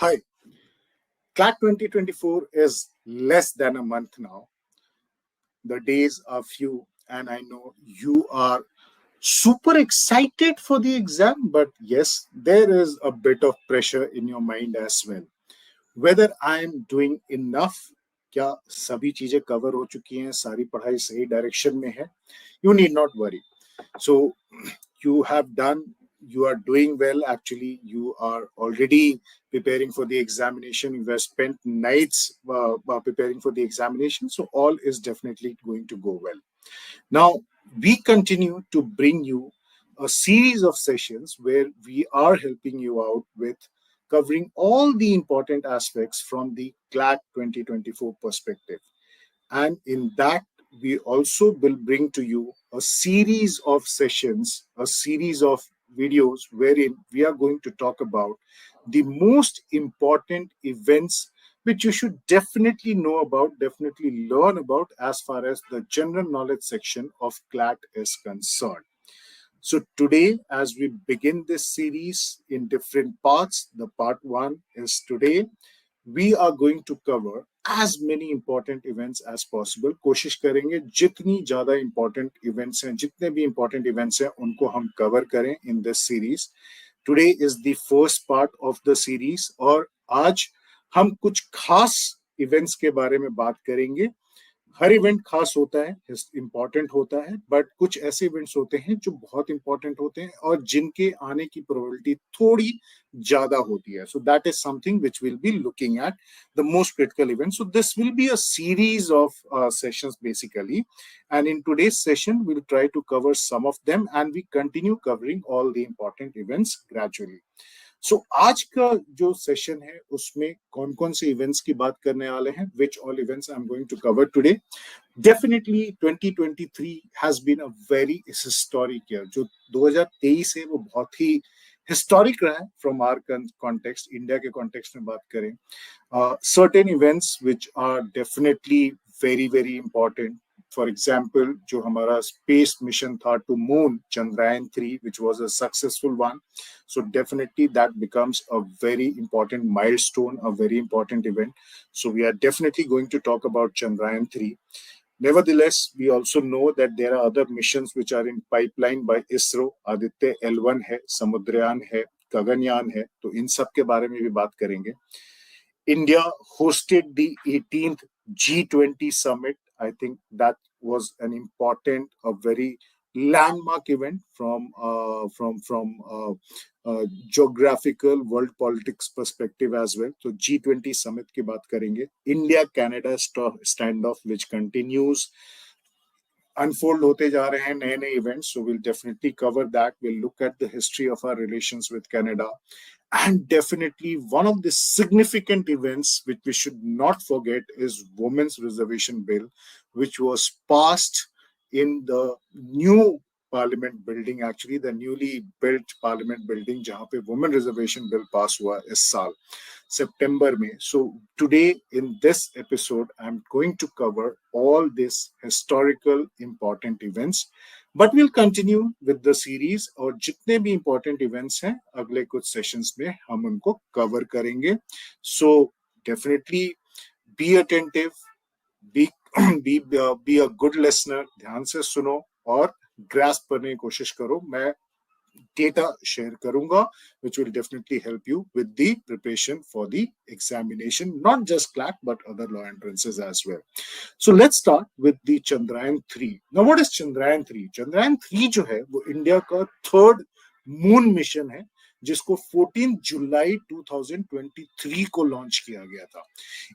Hi, CLAT 2024 is less than a month now. The days are few, and I know you are super excited for the exam, but yes, there is a bit of pressure in your mind as well. Whether I am doing enough, क्या सभी चीजें cover हो चुकी हैं, सारी पढ़ाई सही direction में है, you need not worry. So you have done, you are doing well. Actually, you are already preparing for the examination. You have spent nights preparing for the examination. So all is definitely going to go well. Now, we continue to bring you a series of sessions where we are helping you out with covering all the important aspects from the CLAT 2024 perspective. And in that, we also will bring to you a series of sessions, a series of videos wherein we are going to talk about the most important events which you should definitely know about, definitely learn about as far as the general knowledge section of CLAT is concerned. So today, as we begin this series in different parts, the part one is today we are going to cover as many important events as possible. कोशिश करेंगे जितनी ज़्यादा important events हैं, जितने भी important events हैं, उनको हम cover करें in this series. Today is the first part of the series और आज हम कुछ खास events के बारे में बात करेंगे. हर इवेंट खास होता है, इंपॉर्टेंट होता है, बट कुछ ऐसे इवेंट्स होते हैं जो बहुत इंपॉर्टेंट होते हैं और जिनके आने की प्रोबेबिलिटी थोड़ी ज्यादा होती है. So that is something which will be looking at the most critical event. So this will be a series of sessions basically, and in today's session we will try to cover some of them and we continue covering all the important events gradually. So आज का जो session है उसमें कौन कौन से events की बात करने वाले हैं, which all events I am going to cover today. Definitely 2023 has been a very historic year. जो 2023 है वो बहुत ही हिस्टोरिक रहा है फ्रॉम आवर कॉन्टेक्स्ट, इंडिया के कॉन्टेक्स्ट में बात करें. Certain events which are definitely very very important. For example, जो हमारा स्पेस मिशन था to moon, Chandrayaan 3, which was a successful one. So definitely that becomes a very important milestone, a very important event. So we are definitely going to talk about Chandrayaan 3. Nevertheless, we also know that there are other missions which are in pipeline by ISRO. Aditya L1 है, Samudrayaan है, गगनयान है, तो इन सब के बारे में भी बात करेंगे. India hosted the 18th G20 summit. I think that was an important, a very landmark event from geographical world politics perspective as well. So G20 summit की बात करेंगे. India-Canada standoff which continues. Unfold होते जा रहे हैं नए नए events. So we'll definitely cover that. We'll look at the history of our relations with Canada. And definitely one of the significant events which we should not forget is Women's Reservation Bill, which was passed in the new Parliament building, actually the newly built Parliament building, जहाँ पे Women Reservation Bill pass हुआ इस साल September में. So today in this episode, I'm going to cover all these historical important events. But we'll continue with the series और जितने भी important events हैं अगले कुछ sessions में हम उनको cover करेंगे. So definitely be attentive, be a good listener. ध्यान से सुनो और grasp करने की कोशिश करो. मैं data share karunga which will definitely help you with the preparation for the examination, not just CLAT but other law entrances as well. So let's start with the Chandrayaan 3. Now what is Chandrayaan 3? Chandrayaan 3 जो है वो India का third moon mission है जिसको 14 जुलाई 2023 को launch किया गया था.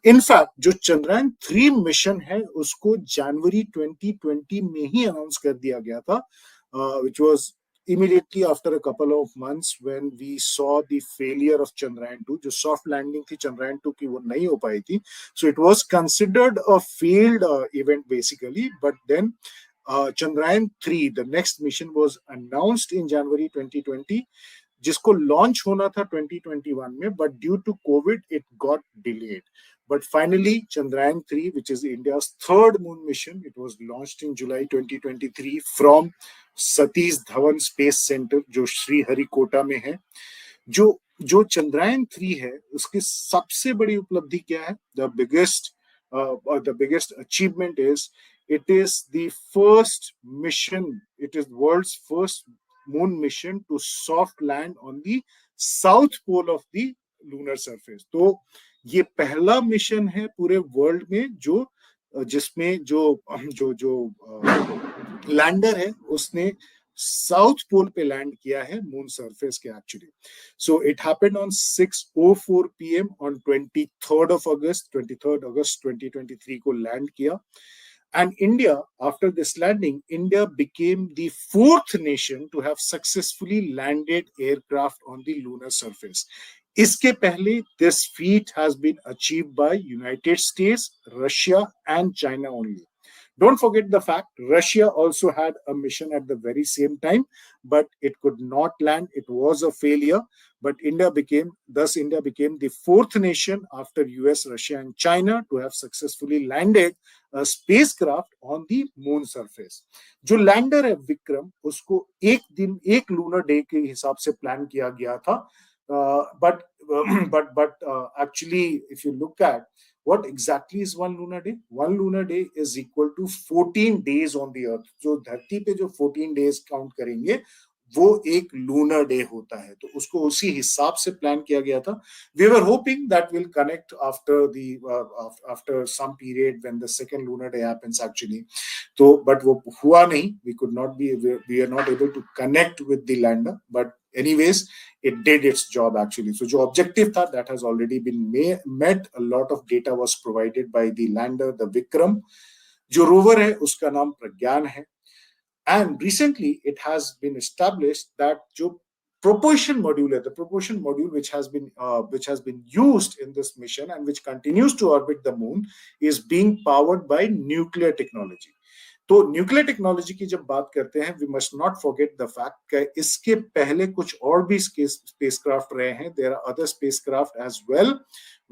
इनफैक्ट जो चंद्रयान 3 मिशन है उसको जनवरी 2020 में ही अनाउंस कर दिया गया था, which was immediately after a couple of months when we saw the failure of Chandrayaan 2. जो soft landing थी Chandrayaan 2 की वो नहीं हो पाई थी. So it was considered a failed event basically. But then Chandrayaan 3, the next mission, was announced in January 2020. जिसको launch होना था 2021 में, but due to COVID it got delayed. But finally, Chandrayaan 3, which is India's third moon mission, it was launched in July 2023 from Satish Dhawan Space Center, जो श्रीहरिकोटा में है. जो जो चंद्रयान 3 है उसकी सबसे बड़ी उपलब्धि क्या है? The biggest achievement is it is the first mission, it is world's first moon mission to soft land on the south pole of the lunar surface. तो ये पहला मिशन है पूरे वर्ल्ड में जो जिसमें जो जो जो लैंडर है उसने साउथ पोल पे लैंड किया है मून सरफेस के actually. So it happened on 6:04 PM on 23rd अगस्त 2023 को लैंड किया। And India, after this landing, India became the fourth nation to have successfully landed aircraft on the lunar surface. इसके पहले this feat has been achieved by United States, Russia, and China only. Don't forget the fact Russia also had a mission at the very same time, but it could not land. It was a failure. But India became the fourth nation after US, Russia, and China to have successfully landed a spacecraft on the moon surface. जो lander है विक्रम, उसको एक lunar day के हिसाब से plan किया गया था. But actually, if you look at what exactly is one lunar day? One lunar day is equal to 14 days on the earth. जो धरती पे जो 14 days काउंट करेंगे वो एक लूनर डे होता है, तो उसको उसी हिसाब से प्लान किया गया था. We were hoping that will connect after some period when the second lunar day happens actually. तो but वो हुआ नहीं. We are not able to connect with the lander, but anyways it did its job actually. So जो objective था that has already been met. A lot of data was provided by the lander, the Vikram. जो rover है उसका नाम प्रज्ञान है. And recently it has been established that जो propulsion module है, the propulsion module which has been used in this mission and which continues to orbit the moon is being powered by nuclear technology. तो nuclear technology की जब बात करते हैं, we must not forget the fact कि इसके पहले कुछ और भी स्पेसक्राफ्ट रहे हैं. There are other spacecraft as well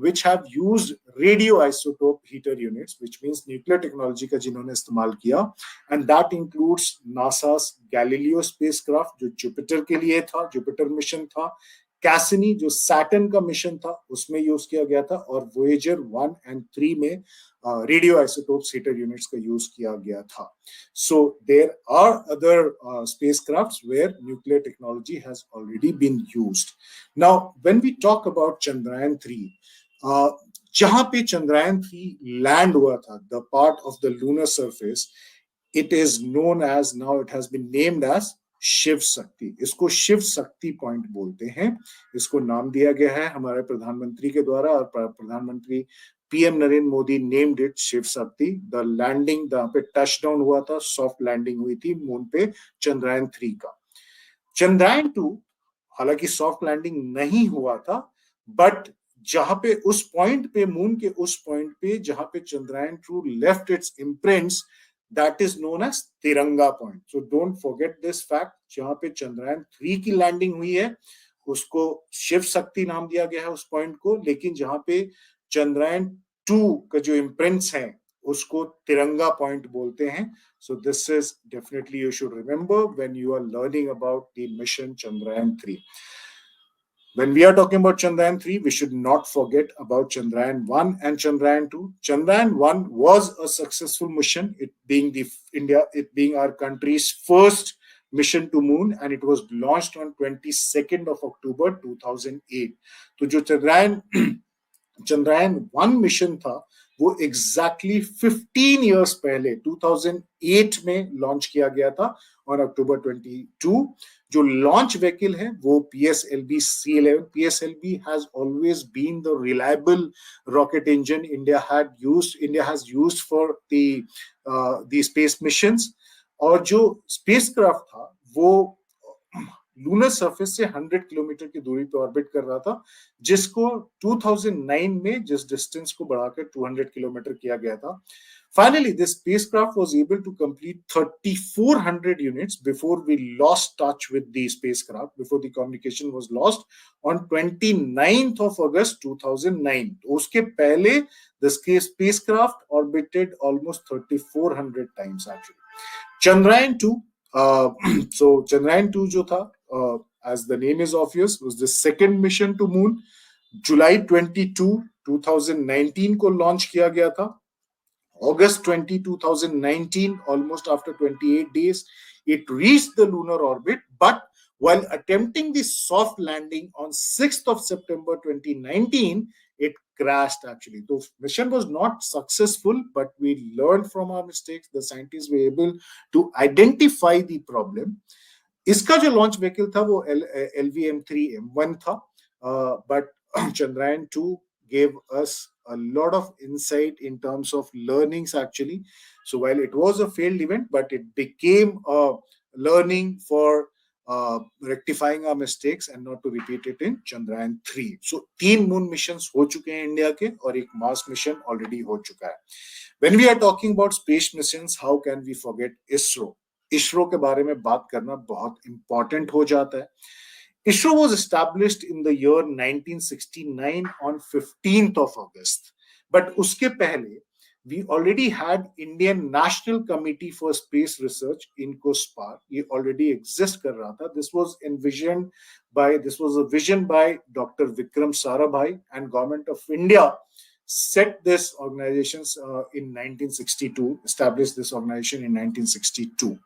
which have used radioisotope heater units, which means nuclear technology का जिन्होंने इस्तेमाल किया, and that includes NASA's Galileo spacecraft जो जुपिटर के लिए था, जुपिटर मिशन था, कैसिनी जो सैटर्न का मिशन था उसमें यूज किया गया था, और वोएजर 1 and 3 में radioisotopes heater units का यूज किया गया था. So there are other spacecrafts where nuclear technology has already been used. Now when we talk about Chandrayaan 3, जहां पे चंद्रयान 3 लैंड हुआ था, the part of the lunar surface, it is known as, now it has been named as Shiv Shakti. इसको Shiv Shakti point बोलते हैं. इसको नाम दिया गया है हमारे प्रधानमंत्री के द्वारा, और प्रधानमंत्री PM Narendra Modi named it Shiv Shakti. The landing जहां पे टच डाउन हुआ था, सॉफ्ट लैंडिंग हुई थी मून पे चंद्रयान 3 का. चंद्रयान 2 हालांकि सॉफ्ट लैंडिंग नहीं हुआ था, बट जहां पे उस पॉइंट पे, मून के उस पॉइंट पे जहां पे Chandrayaan 2 left it's imprints, that is known as तिरंगा point. So don't forget this fact. जहां पे चंद्रयान 3 की लैंडिंग हुई है उसको शिव शक्ति नाम दिया गया है उस पॉइंट को, लेकिन जहां पे चंद्रयान 2 का जो इम्प्रिंट्स हैं उसको तिरंगा पॉइंट बोलते हैं. So this is definitely you should remember when you are learning about the mission Chandrayaan 3. When we are talking about Chandrayaan 3, we should not forget about Chandrayaan 1 and Chandrayaan 2. Chandrayaan 1 was a successful mission, it being our country's first mission to moon, and it was launched on 22nd of October 2008. तो जो Chandrayaan 1 mission था वो exactly 15 years पहले 2008 में launch किया गया था on October 22. जो लॉन्च व्हीकल है वो PSLV C11. PSLV has always been the reliable rocket engine India has used for the space missions. और जो स्पेसक्राफ्ट था वो लूनर सरफेस से 100 किलोमीटर की दूरी पे ऑर्बिट कर रहा था, जिसको 2009 में जिस डिस्टेंस को बढ़ाकर 200 किलोमीटर किया गया था. Finally, this spacecraft was able to complete 3,400 units before we lost touch with the spacecraft, before the communication was lost on 29th of August 2009. उसके पहले the spacecraft orbited almost 3,400 times actually. Chandrayaan 2, so Chandrayaan 2 जो था, as the name is obvious, was the second mission to moon. जुलाई 22 2019 को launch किया गया था. August 20, 2019, almost after 28 days, it reached the lunar orbit, but while attempting the soft landing on 6th of September 2019, it crashed actually. The mission was not successful, but we learned from our mistakes. The scientists were able to identify the problem. इसका जो launch vehicle था वो LVM-3M1 था, but Chandrayaan-2 gave us a lot of insight in terms of learnings actually. So while it was a failed event, but it became a learning for rectifying our mistakes and not to repeat it in Chandrayaan-3. So 3 moon missions हो चुके हैं India के और एक Mars mission already हो चुका है. When we are talking about space missions, how can we forget ISRO? ISRO के बारे में बात करना बहुत important हो जाता है. ISRO was established in the year 1969 on 15th of August. But uske pehle, we already had Indian National Committee for Space Research in COSPAR. Ye already exist kar raha tha. This was a vision by Dr. Vikram Sarabhai, and Government of India set this organization in 1962, established this organization in 1962.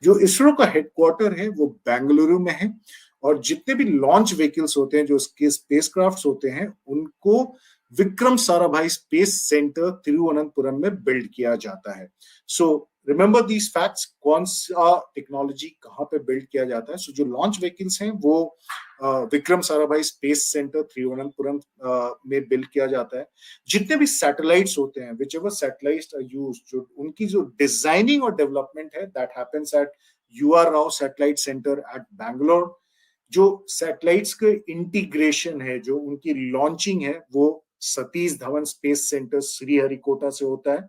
जो इसरो का headquarter है वो बेंगलुरु में है, और जितने भी launch vehicles होते हैं, जो उसके स्पेसक्राफ्ट्स होते हैं, उनको विक्रम साराभाई स्पेस सेंटर तिरुवनंतपुरम में बिल्ड किया जाता है. सो रिमेंबर दीज फैक्ट्स, कौन सा टेक्नोलॉजी कहाँ पे बिल्ड किया जाता है. सो जो लॉन्च व्हीकल्स हैं वो विक्रम साराभाई स्पेस सेंटर तिरुवनंतपुरम में बिल्ड किया जाता है. जितने भी सैटेलाइट्स होते हैं, whichever satellites are used, जो उनकी जो डिजाइनिंग और डेवलपमेंट है, that happens at UR Rao satellite centre at Bangalore. जो सैटेलाइट्स के इंटीग्रेशन है, जो उनकी लॉन्चिंग है, वो सतीश धवन स्पेस सेंटर श्रीहरिकोटा से होता है.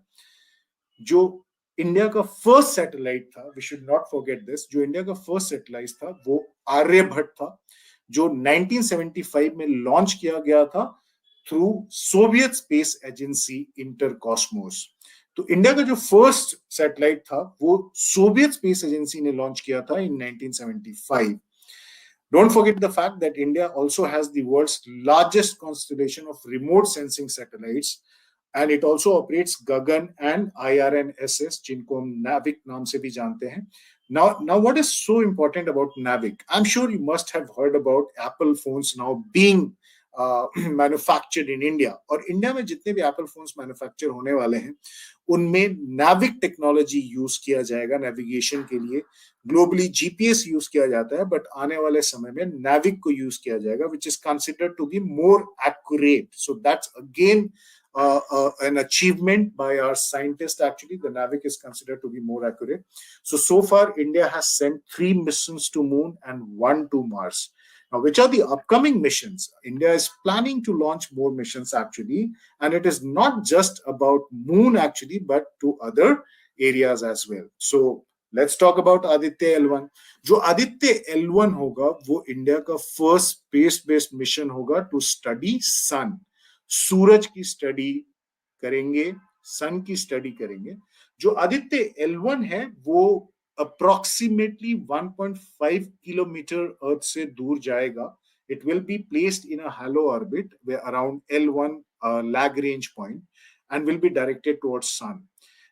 जो इंडिया का फर्स्ट सैटेलाइट था, we should not forget this, जो इंडिया का फर्स्ट सैटेलाइट था वो आर्यभट्ट था, जो 1975 में लॉन्च किया गया था through Soviet space agency Intercosmos. तो इंडिया का जो फर्स्ट सैटेलाइट था वो सोवियत स्पेस एजेंसी ने लॉन्च किया था इन 1975. Don't forget the fact that India also has the world's largest constellation of remote sensing satellites, and it also operates Gagan and IRNSS, जिनको हम NAVIC नाम से भी जानते हैं. Now, what is so important about NAVIC? I'm sure you must have heard about Apple phones now being manufactured in India. और India में जितने भी Apple phones मैन्युफैक्चर होने वाले हैं, उनमें NAVIC टेक्नोलॉजी यूज किया जाएगा नेविगेशन के लिए. ग्लोबली GPS यूज किया जाता है, बट आने वाले समय में NAVIC को यूज किया जाएगा, which is considered to be more accurate. So that's again an achievement by our scientists. Actually, the NAVIC is considered to be more accurate. So far, India has sent 3 missions to Moon and 1 to Mars. Now, which are the upcoming missions? India is planning to launch more missions actually, and it is not just about Moon actually, but to other areas as well. So let's talk about Aditya L1. जो Aditya L1 होगा वो India का first space based mission होगा to study सन. सूरज की study करेंगे, सन की study करेंगे. जो आदित्य L1 है वो अप्रोक्सीमेटली 1.5 किलोमीटर अर्थ से दूर जाएगा. It will be placed in a hollow orbit around L1 Lagrange point and will be directed towards sun.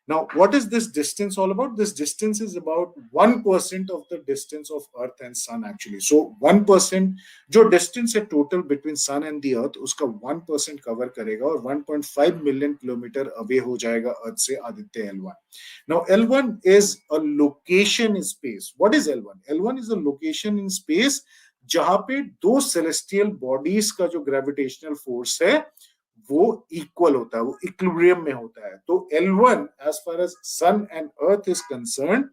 Now, what is this distance all about? This distance is about 1% of the distance of Earth and Sun actually. So 1%, जो distance है total between Sun and the Earth, उसका 1% cover करेगा और 1.5 million kilometer away हो जाएगा Earth से Aditya L1. Now L1 is a location in space. What is L1? L1 is a location in space जहाँ पे 2 celestial bodies का जो gravitational force है वो इक्वल होता है, वो इक्विलिब्रियम में होता है. तो L1 as far as sun and earth is concerned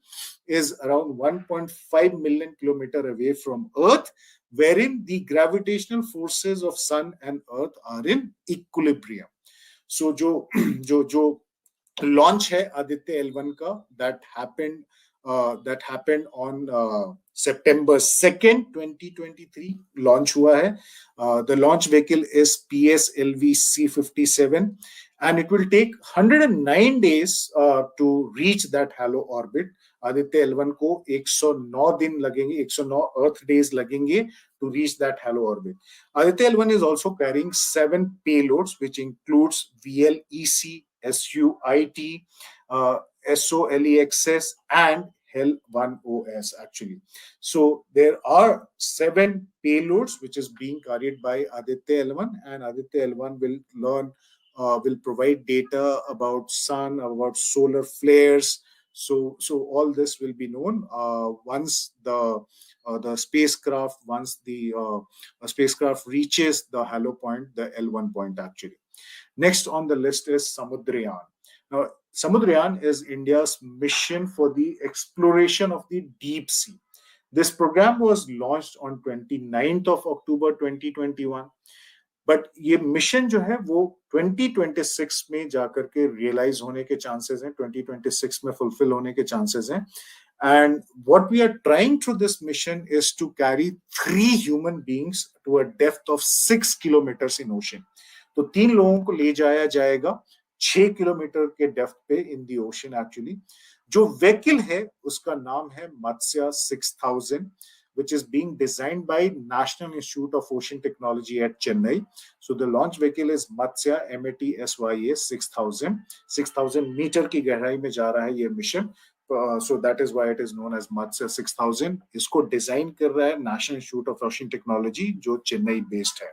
is around 1.5 million kilometer away from earth, wherein the gravitational forces of sun and earth are in equilibrium. So जो launch है Aditya L1 का, that happened on September 2nd, 2023 launch हुआ है. The launch vehicle is PSLV C57 and it will take 109 days to reach that hollow orbit. Aditya L1 को 109 दिन लगेंगे, 109 अर्थ days लगेंगे to reach that halo orbit. Aditya L1 is also carrying 7 payloads, which includes VLEC, SUIT, uh, SOLEXS, and HEL1OS actually. So there are 7 payloads which is being carried by Aditya L1, and Aditya L1 will learn, will provide data about sun, about solar flares. So all this will be known once the spacecraft, once the spacecraft reaches the halo point, the L1 point actually. Next on the list is Samudrayan. Now, Samudrayan is India's mission for the exploration of the deep sea. This program was launched on 29th of October 2021. But ये mission जो है वो 2026 में जाकर के realise होने के chances हैं, 2026 में फुलफिल होने के चांसेस हैं. And what we are trying through this mission is to carry 3 human beings to a depth of 6 kilometers in ocean. तो 3 लोगों को ले जाया जाएगा 6 किलोमीटर के डेप्थ पे इन दी ओशन एक्चुअली. जो व्हीकल है उसका नाम है मत्स्य 6000, which is being designed by National Institute of Ocean Technology at Chennai. So the launch vehicle is Matsya MATSYA 6000. 6000 metre की गहराई में जा रहा है ये mission. So that is why it is known as Matsya 6000. इसको डिजाइन कर रहा है National Institute of Ocean Technology जो चेन्नई बेस्ड है.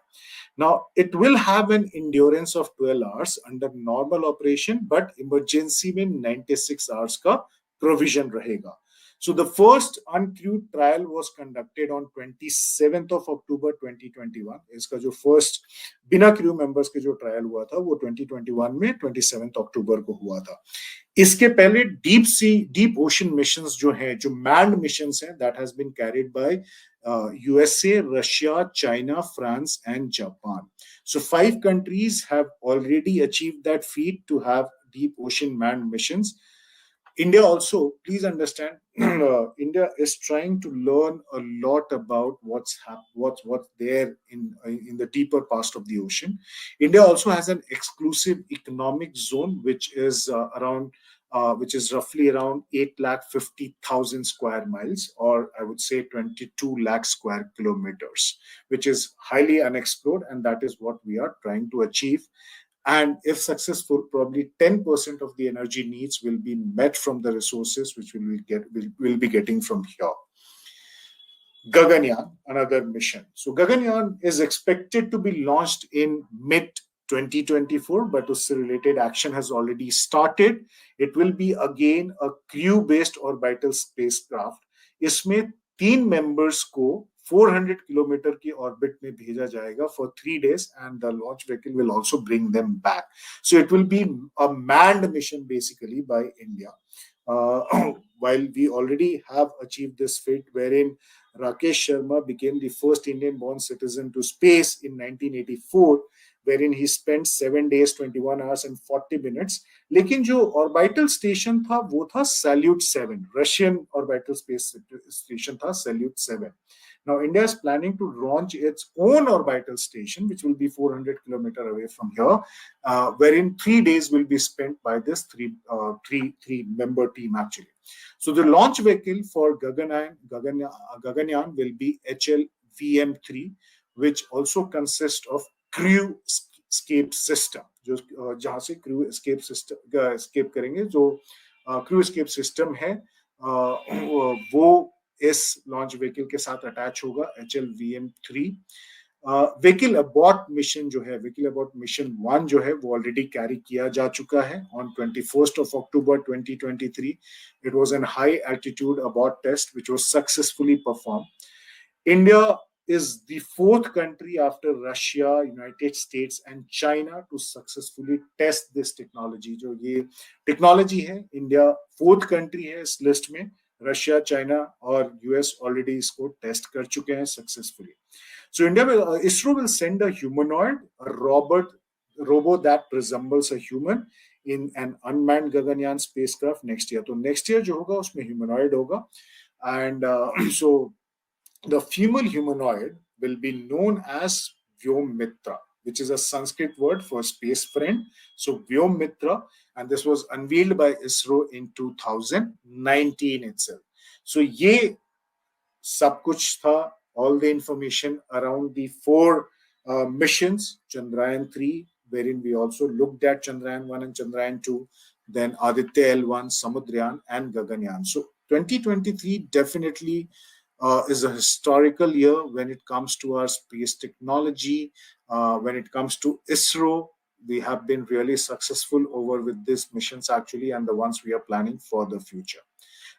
Now it will have an endurance of 12 hours under normal operation, but emergency में 96 hours का provision रहेगा. So the first uncrewed trial was conducted on 27th of October 2021. इसका जो first बिना crew members के जो ट्रायल हुआ था वो 2021 में 27th अक्टूबर को हुआ था. इसके पहले deep ocean missions जो हैं, जो manned missions हैं, that has been carried by USA, Russia, China, France, and Japan. So 5 countries have already achieved that feat to have deep ocean manned missions. India also, please understand, India is trying to learn a lot about what's there in the deeper past of the ocean. India also has an exclusive economic zone, which is which is roughly around 850,000 square miles, or I would say 22 lakh square kilometers, which is highly unexplored, and that is what we are trying to achieve. And if successful, probably 10% of the energy needs will be met from the resources which we'll be getting from here. Gaganyaan, another mission. So Gaganyaan is expected to be launched in mid-2024, but usse related action has already started. It will be again a crew-based orbital spacecraft. इसमें 3 members को 400 kilometre की orbit में भेजा जाएगा for 3 days, and the launch vehicle will also bring them back. So it will be a manned mission basically by India. While we already have achieved this feat, wherein Rakesh Sharma became the first Indian-born citizen to space in 1984, wherein he spent 7 days, 21 hours and 40 minutes. लेकिन जो orbital station था वो था salute 7, Russian orbital space station था salute 7. Now India is planning to launch its own orbital station, which will be 400 kilometers away from here, wherein 3 days will be spent by this three member team actually. So the launch vehicle for Gaganyaan will be HLVM3, which also consists of crew escape system. जो जहाँ से crew escape system escape करेंगे, जो crew escape system है वो इस launch vehicle के साथ अटैच होगा HLVM3. व्हीकल अबॉर्ट मिशन जो है, व्हीकल अबॉर्ट मिशन 1 जो है वो ऑलरेडी कैरी किया जा चुका है on 21st of October 2023. It was an high altitude abort test which was successfully performed. India is the 4th country after Russia, United States and China to successfully test this technology. जो ये technology है, India 4th country है इस list में. Russia, China और US already इसको test कर चुके हैं successfully. So India will, ISRO will send a humanoid, a robo that resembles a human in an unmanned Gaganyaan spacecraft next year. तो next year जो होगा उसमें humanoid होगा, and so the female humanoid will be known as Vyom Mitra. which is a Sanskrit word for space friend. So Vyom Mitra, and this was unveiled by ISRO in 2019 itself. So ये सब कुछ था, all the information around the four missions, Chandrayaan 3, wherein we also looked at Chandrayaan 1 and Chandrayaan 2, then Aditya L1, Samudrayaan, and Gaganyaan. So 2023 definitely is a historical year when it comes to our space technology, when it comes to ISRO. We have been really successful over with these missions actually, and the ones we are planning for the future.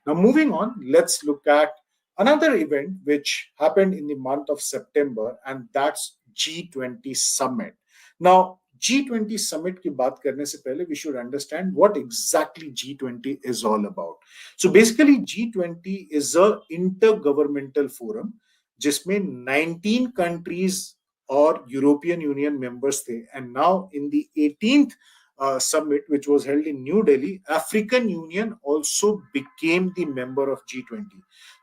Now, moving on, let's look at another event which happened in the month of September, and that's G20 Summit. Now, G20 Summit की बात करने से पहले we should understand what exactly G20 is all about. So basically, G20 is a intergovernmental forum जिसमें 19 countries और European Union members थे, and now in the 18th summit, which was held in New Delhi, African Union also became the member of G20.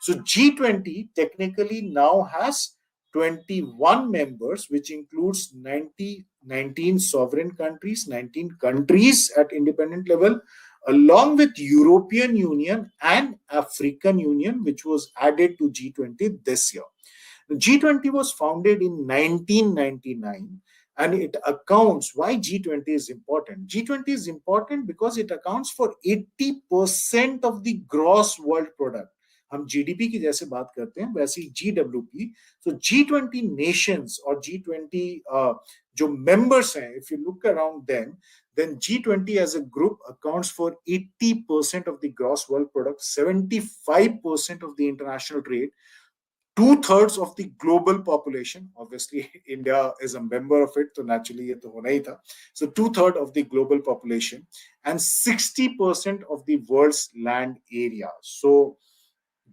So G20 technically now has 21 members, which includes 19 sovereign countries, 19 countries at independent level, along with European Union and African Union, which was added to G20 this year. G20 was founded in 1999, and it accounts why G20 is important. G20 is important because it accounts for 80% of the gross world product. हम GDP की जैसे बात करते हैं वैसे ही GWP. So G20 nations or G20 जो members हैं, if you look around them, then G20 as a group accounts for 80% of the gross world product, 75% of the international trade, 2/3 of the global population. Obviously, India is a member of it, so naturally ये तो होना ही था. So 2/3 of the global population and 60% of the world's land area. So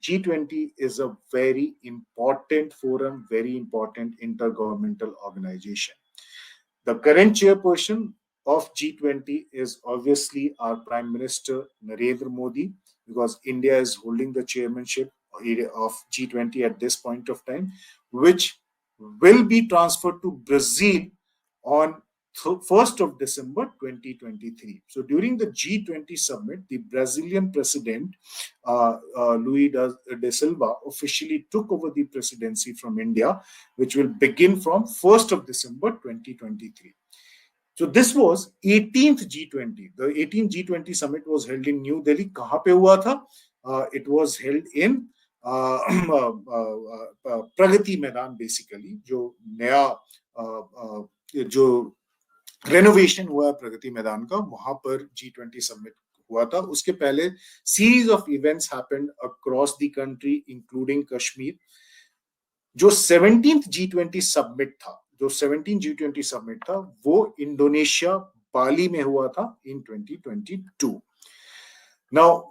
G20 is a very important forum, very important intergovernmental organization. The current chairperson of G20 is obviously our Prime Minister Narendra Modi, because India is holding the chairmanship of G20 at this point of time, which will be transferred to Brazil on 1st of December 2023. So during the G20 summit, the Brazilian president, Luiz de Silva, officially took over the presidency from India, which will begin from 1st of December 2023. So this was 18th G20. The 18th G20 summit was held in New Delhi. कहाँ पे हुआ था? It was held in Pragati Maidan, basically जो नया जो renovation हुआ प्रगति मैदान का, वहां पर G20 समिट हुआ था. उसके पहले series of events happened across the country including Kashmir. जो 17th G20 समिट था, जो 17th G20 समिट था, वो इंडोनेशिया बाली में हुआ था in 2022. Now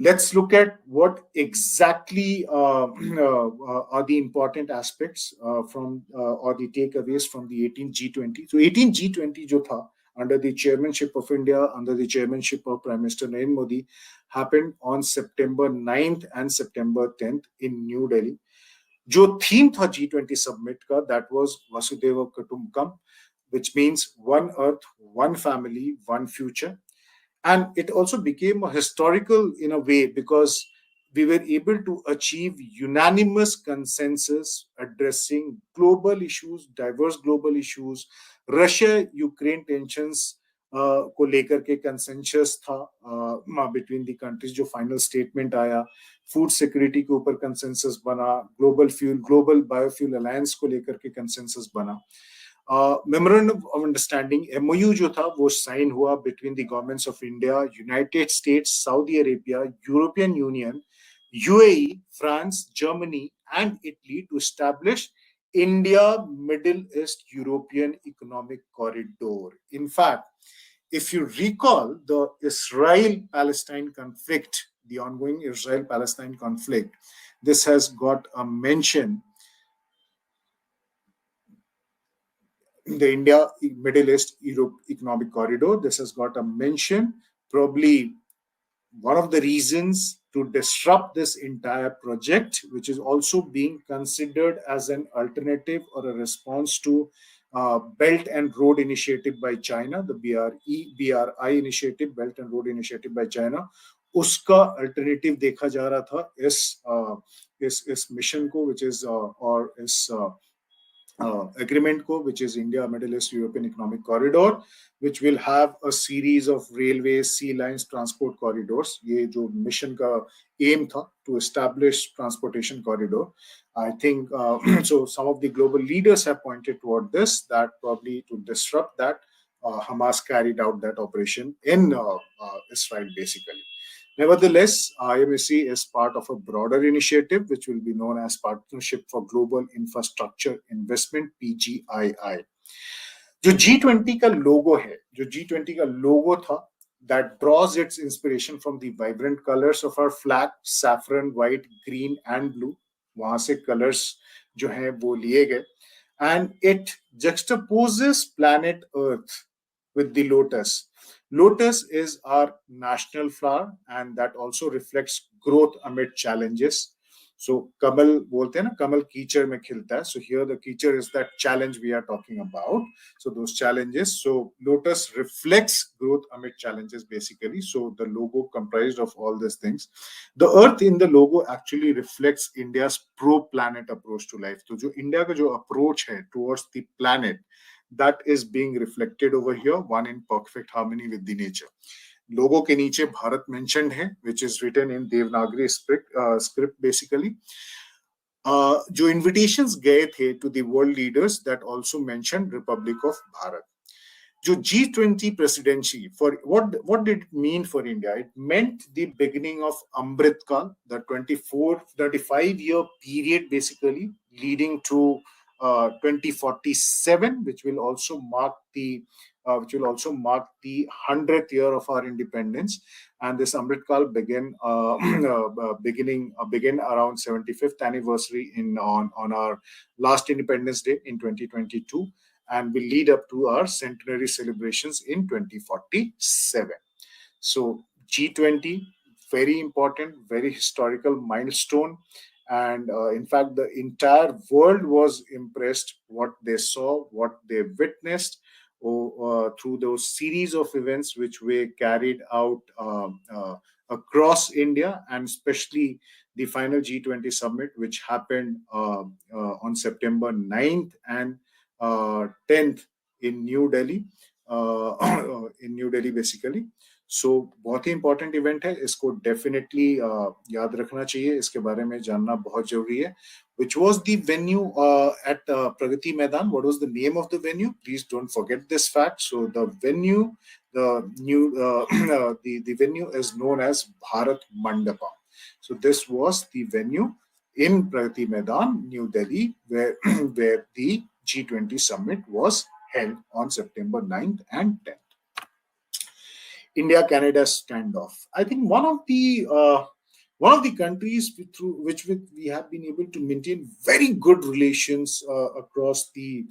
let's look at what exactly are the important aspects from or the takeaways from the 18th G20. So 18th G20 जो था, under the chairmanship of India, under the chairmanship of Prime Minister Narendra Modi, happened on September 9th and September 10th in New Delhi. जो theme था G20 summit का, that was Vasudhaiva Kutumbakam, which means one earth, one family, one future. And it also became a historical in a way because we were able to achieve unanimous consensus addressing global issues, diverse global issues. Russia-Ukraine tensions को लेकर के consensus था between the countries. जो final statement आया, food security के ऊपर consensus बना, global biofuel alliance को लेकर के consensus बना. Memorandum of Understanding MOU जो था वो साइन हुआ between the governments of India, United States, Saudi Arabia, European Union, UAE, France, Germany, and Italy to establish India Middle East European Economic Corridor. In fact, if you recall the Israel-Palestine conflict, the ongoing Israel-Palestine conflict, this has got a mention. The India Middle East Europe Economic Corridor, this has got a mention. Probably one of the reasons to disrupt this entire project, which is also being considered as an alternative or a response to Belt and Road Initiative by China, the BRI initiative, Belt and Road Initiative by China, उसका alternative देखा जा रहा था इस mission को, which is और इस agreement को, which is India Middle East European Economic Corridor, which will have a series of railways, sea lines, transport corridors. ये जो mission का aim था to establish transportation corridor. I think so. Some of the global leaders have pointed toward this, that probably to disrupt that, Hamas carried out that operation in Israel, basically. Nevertheless, IMAC is part of a broader initiative which will be known as Partnership for Global Infrastructure Investment, PGII. जो G20 का लोगो है, जो G20 का लोगो था, that draws its inspiration from the vibrant colors of our flag, saffron, white, green and blue. वहां से colors जो हैं वो लिए गए, and it juxtaposes planet Earth with the lotus. Lotus is our national flower, and that also reflects growth amid challenges. So Kamal bolte hain na, Kamal कीचड़ में खिलता है. So here the कीचड़ is that challenge we are talking about. So those challenges. So lotus reflects growth amid challenges, basically. So the logo comprised of all these things. The earth in the logo actually reflects India's pro-planet approach to life. So जो India का जो approach है towards the planet, that is being reflected over here, one in perfect harmony with the nature. Logo के नीचे Bharat mentioned है, which is written in Devanagari script basically. जो invitations गए थे to the world leaders, that also mentioned Republic of Bharat. जो G20 presidency, for what did it mean for India? It meant the beginning of Amrit Kal, the 35-year period basically leading to 2047, which will also mark the 100th year of our independence. And this Amrit Kal began around 75th anniversary on our last Independence Day in 2022, and will lead up to our centenary celebrations in 2047. So G20, very important, very historical milestone. And in fact, the entire world was impressed what they saw, what they witnessed through those series of events which were carried out across India, and especially the final G20 summit, which happened on September 9th and 10th in New Delhi, basically. So बहुत ही important event है, इसको definitely याद रखना चाहिए, इसके बारे में जानना बहुत जरूरी है. Which was the venue at Pragati Maidan? What was the name of the venue? Please don't forget this fact. So the venue, the venue is known as Bharat Mandapa. So this was the venue in Pragati Maidan, New Delhi, where the G20 summit was held on September 9th and 10th. India-Canada standoff. I think one of the countries through which we have been able to maintain very good relations across the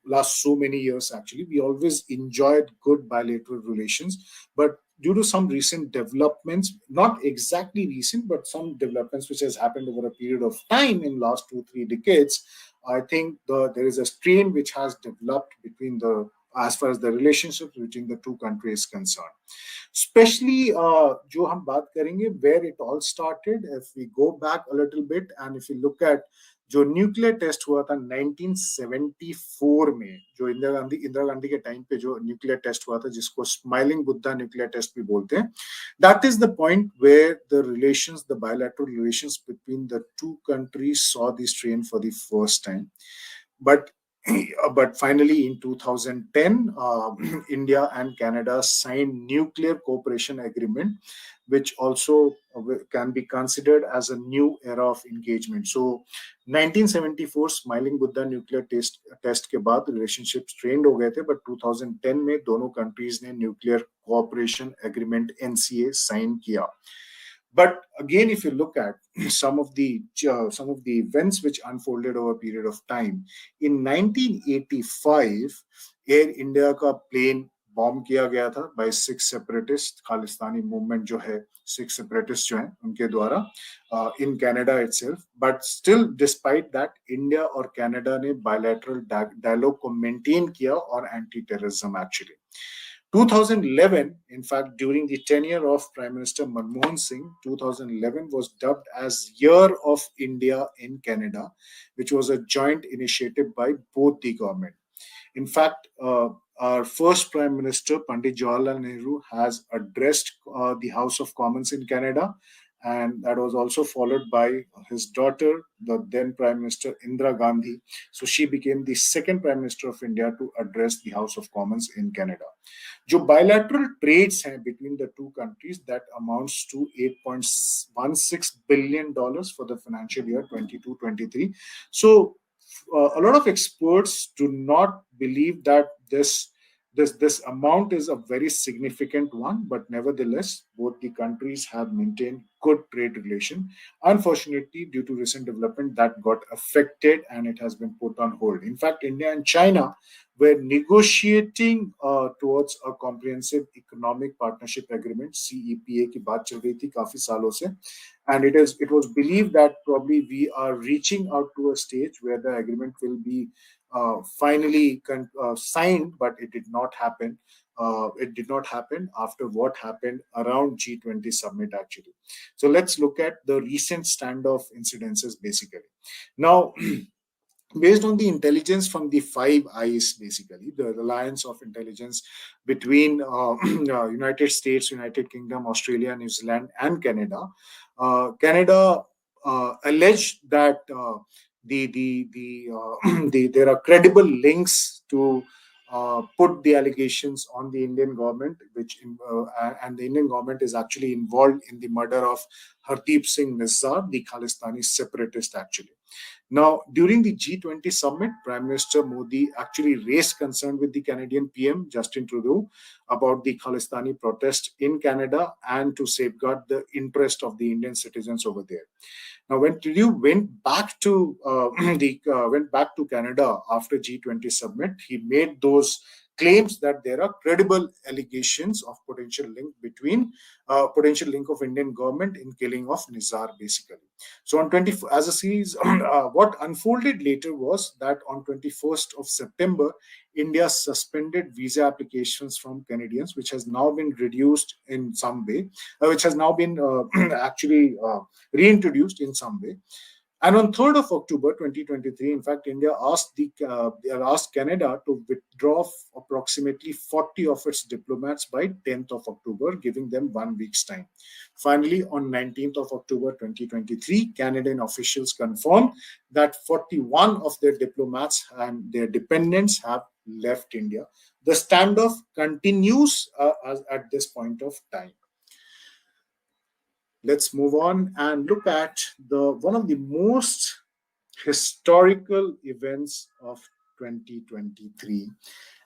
last so many years. Actually, we always enjoyed good bilateral relations, but due to some recent developments, not exactly recent, but some developments which has happened over a period of time in last 2-3 decades, I think there is a strain which has developed between as far as the relationship between the two countries is concerned. Especially जो हम बात करेंगे where it all started, if we go back a little bit and if you look at जो nuclear test हुआ था 1974 में, जो इंदिरा गांधी के टाइम पे जो न्यूक्लियर टेस्ट हुआ था, जिसको स्माइलिंग बुद्धा न्यूक्लियर टेस्ट भी बोलते हैं, that is the point where the bilateral relations between the two countries saw the strain for the first time. But finally in 2010, India and Canada signed nuclear cooperation agreement, which also can be considered as a new era of engagement. So 1974 smiling Buddha nuclear test के बाद relationship strained हो गए थे, but 2010 में दोनों countries ने nuclear cooperation agreement NCA sign किया. But again, if you look at some of the events which unfolded over a period of time, in 1985, Air India का plane बॉम्ब किया गया था बाय 6 सेपरेटिस्ट, खालिस्तानी मूवमेंट जो है, 6 separatist जो हैं उनके द्वारा in Canada itself. But still despite that India और कनाडा ने बायलैटरल डायलॉग को मेंटेन किया और anti terrorism actually 2011, in fact, during the tenure of Prime Minister Manmohan Singh, 2011 was dubbed as Year of India in Canada, which was a joint initiative by both the government. In fact, our first Prime Minister, Pandit Jawaharlal Nehru, has addressed the House of Commons in Canada, and that was also followed by his daughter, the then Prime Minister Indira Gandhi. So she became the second Prime Minister of India to address the House of Commons in Canada. जो bilateral trades हैं between the two countries, that amounts to $8.16 billion for the financial year 22-23. So a lot of experts do not believe that this amount is a very significant one, but nevertheless, both the countries have maintained good trade relation. Unfortunately, due to recent development, that got affected and it has been put on hold. In fact, India and China were negotiating towards a comprehensive economic partnership agreement (CEPA) की बात चल रही थी काफी सालों से, and it was believed that probably we are reaching out to a stage where the agreement will be finally signed, but it did not happen. It did not happen after what happened around G20 summit actually. So let's look at the recent standoff incidences basically. Now, based on the intelligence from the Five Eyes, basically the alliance of intelligence between United States, United Kingdom, Australia, New Zealand, and Canada, Canada alleged that there are credible links to put the allegations on the Indian government, and the Indian government is actually involved in the murder of Hardeep Singh Nizar, the Khalistani separatist actually. Now, during the G20 summit, Prime Minister Modi actually raised concern with the Canadian PM, Justin Trudeau, about the Khalistani protest in Canada and to safeguard the interest of the Indian citizens over there. Now, when Trudeau went back to Canada after G20 summit, he made those claims that there are credible allegations of potential link of Indian government in killing of Nizar, basically. So on 20, as a series, what unfolded later was that on 21st of September, India suspended visa applications from Canadians, which has now been reduced in some way, which has now been actually reintroduced in some way. And on 3rd of October 2023, in fact, India asked Canada to withdraw approximately 40 of its diplomats by 10th of October, giving them 1 week's time. Finally, on 19th of October 2023, Canadian officials confirmed that 41 of their diplomats and their dependents have left India. The standoff continues at this point of time. Let's move on and look at one of the most historical events of 2023,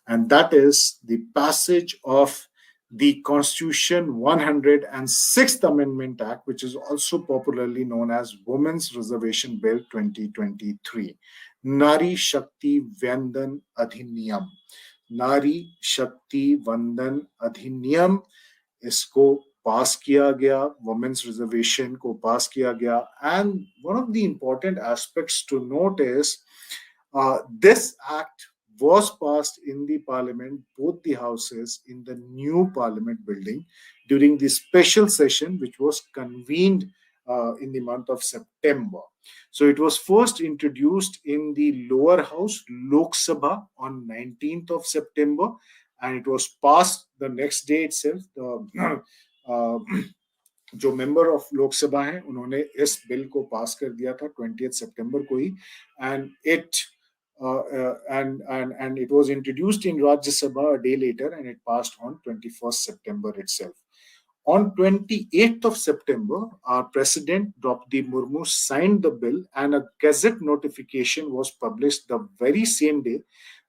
and that is the passage of the Constitution 106th Amendment Act, which is also popularly known as Women's Reservation Bill 2023, Nari Shakti Vandan Adhiniyam. Nari Shakti Vandan Adhiniyam, इसको पास किया गया, women's reservation को पास किया गया. And one of the important aspects to note is this act was passed in the parliament, both the houses, in the new parliament building during the special session which was convened in the month of September. So it was first introduced in the lower house, Lok Sabha, on 19th of September, and it was passed the next day itself. जो member of Lok Sabha हैं उन्होंने इस bill को पास कर दिया था 20th सितंबर को ही, and it was introduced in Rajya Sabha a day later, and it passed on 21st September itself. On 28th of September, our President Draupadi Murmu signed the bill, and a gazette notification was published the very same day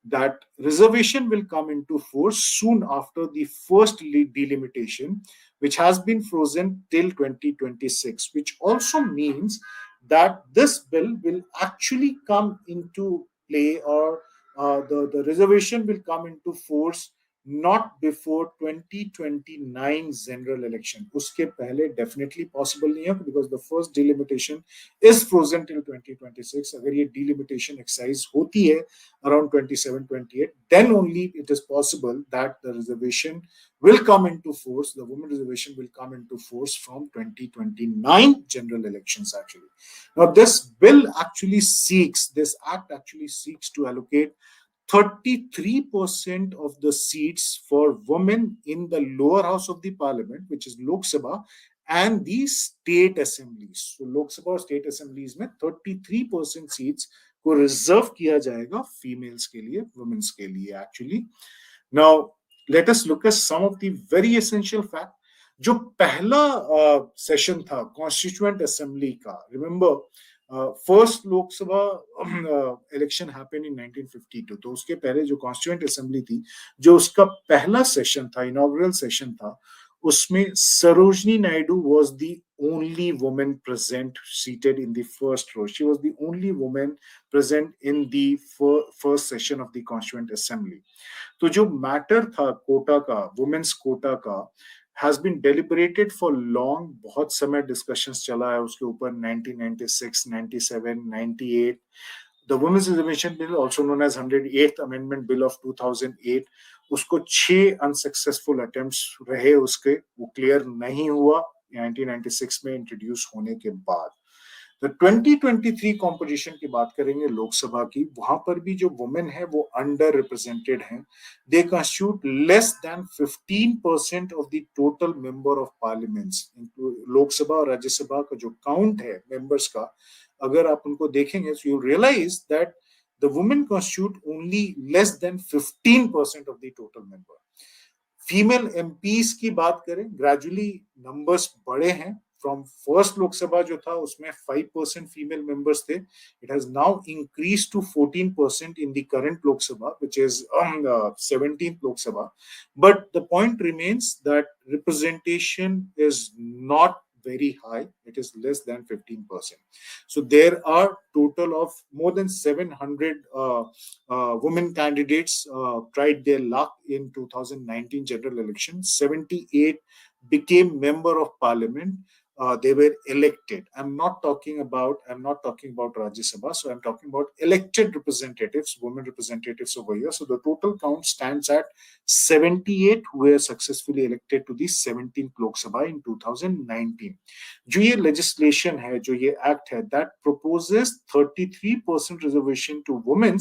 that reservation will come into force soon after the first delimitation, which has been frozen till 2026, which also means that this bill will actually come into play, or the reservation will come into force not before 2029 general election. उसके पहले definitely possible नहीं है, because the first delimitation is frozen till 2026. अगर ये delimitation exercise होती है around 27, 28, then only it is possible that the reservation will come into force. The women reservation will come into force from 2029 general elections actually. Now this act actually seeks to allocate 33% of the seats for women in the lower house of the parliament, which is Lok Sabha, and the state assemblies. So Lok Sabha और state assemblies में 33% seats को reserve किया जाएगा females के लिए, women's के लिए actually. Now let us look at some of the very essential facts. जो पहला सेशन था कॉन्स्टिट्यूएंट असेंबली का, remember first Lok Sabha election happened in 1952, तो उसके पहले जो कॉन्स्टिट्यूएंट असेंबली थी, जो उसका पहला सेशन था, इनॉग्रल सेशन था, उसमें Sarojini Naidu was the only woman present seated in the first row. She was the only woman present in the first session of the constituent assembly. तो जो मैटर था कोटा का, वुमेन्स कोटा का, has been deliberated for long. बहुत समय discussions चला है उसके ऊपर, 1996, 97, 98. The Women's Reservation Bill, also known as 108th Amendment Bill of 2008, उसको 6 अनसक्सेसफुल अटेम्प्ट्स रहे उसके, वो क्लियर नहीं हुआ 1996 में इंट्रोड्यूस होने के बाद. तो 2023 कॉम्पोजिशन की बात करेंगे लोकसभा की, वहां पर भी जो वुमेन है वो अंडर रिप्रेजेंटेड हैं. दे constitute less than 15% of the total member of parliaments. Lok Sabha और राज्यसभा का जो काउंट है मेंबर्स का, अगर आप उनको देखेंगे so you realize that the women constitute only less than 15% of the total member. Female MPs की बात करें, ग्रेजुअली नंबर्स बढ़े हैं. फ्रॉम फर्स्ट लोकसभा जो था उसमें 5% फीमेल मेंबर्स थे. It has now increase to 14% in the current Lok Sabha, which is 17th Lok Sabha. But the point remains that representation is not very high. It is less than 15%. So there are total of more than 700 women candidates tried their luck in 2019 general election. 78 became member of parliament. They were elected. I'm not talking about Rajya Sabha. So I'm talking about elected representatives, women representatives over here. So the total count stands at 78 who were successfully elected to the 17th Lok Sabha in 2019. जो ये legislation है, जो ये act है, that proposes 33% reservation to women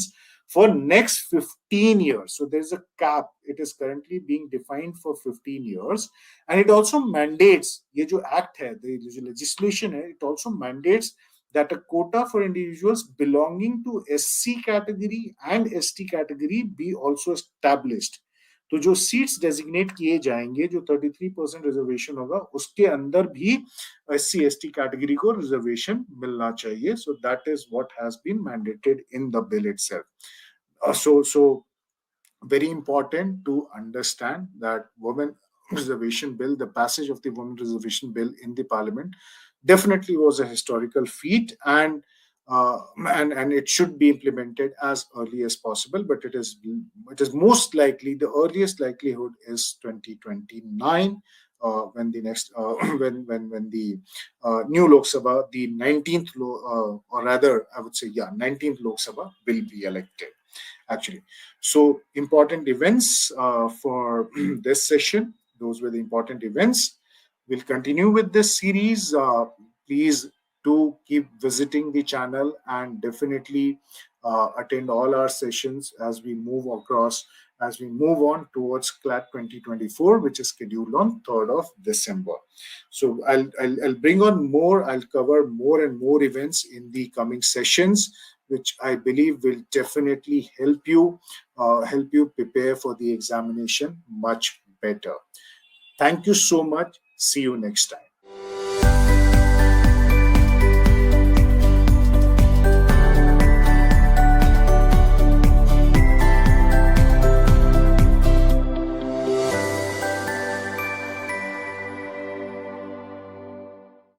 for next 15 years. So there's a cap. It is currently being defined for 15 years. And it also mandates, ये जो act है, the legislation है, it also mandates that a quota for individuals belonging to SC category and ST category be also established. तो जो seats designate किए जाएंगे, जो 33% reservation होगा, उसके अंदर भी SC ST कैटेगरी को रिजर्वेशन मिलना चाहिए. So that is what has been mandated in the bill itself. So very important to understand that women reservation bill, the passage of the women reservation bill in the parliament definitely was a historical feat, and it should be implemented as early as possible. But it is most likely, the earliest likelihood is 2029, when the next when the new Lok Sabha, the 19th or rather I would say 19th Lok Sabha will be elected actually. So important events for this session, those were the important events. We'll continue with this series. Please do keep visiting the channel and definitely attend all our sessions as we move on towards CLAT 2024, which is scheduled on 3rd of December. So I'll bring on more. I'll cover more and more events in the coming sessions, which I believe will definitely help you prepare for the examination much better. Thank you so much. See you next time.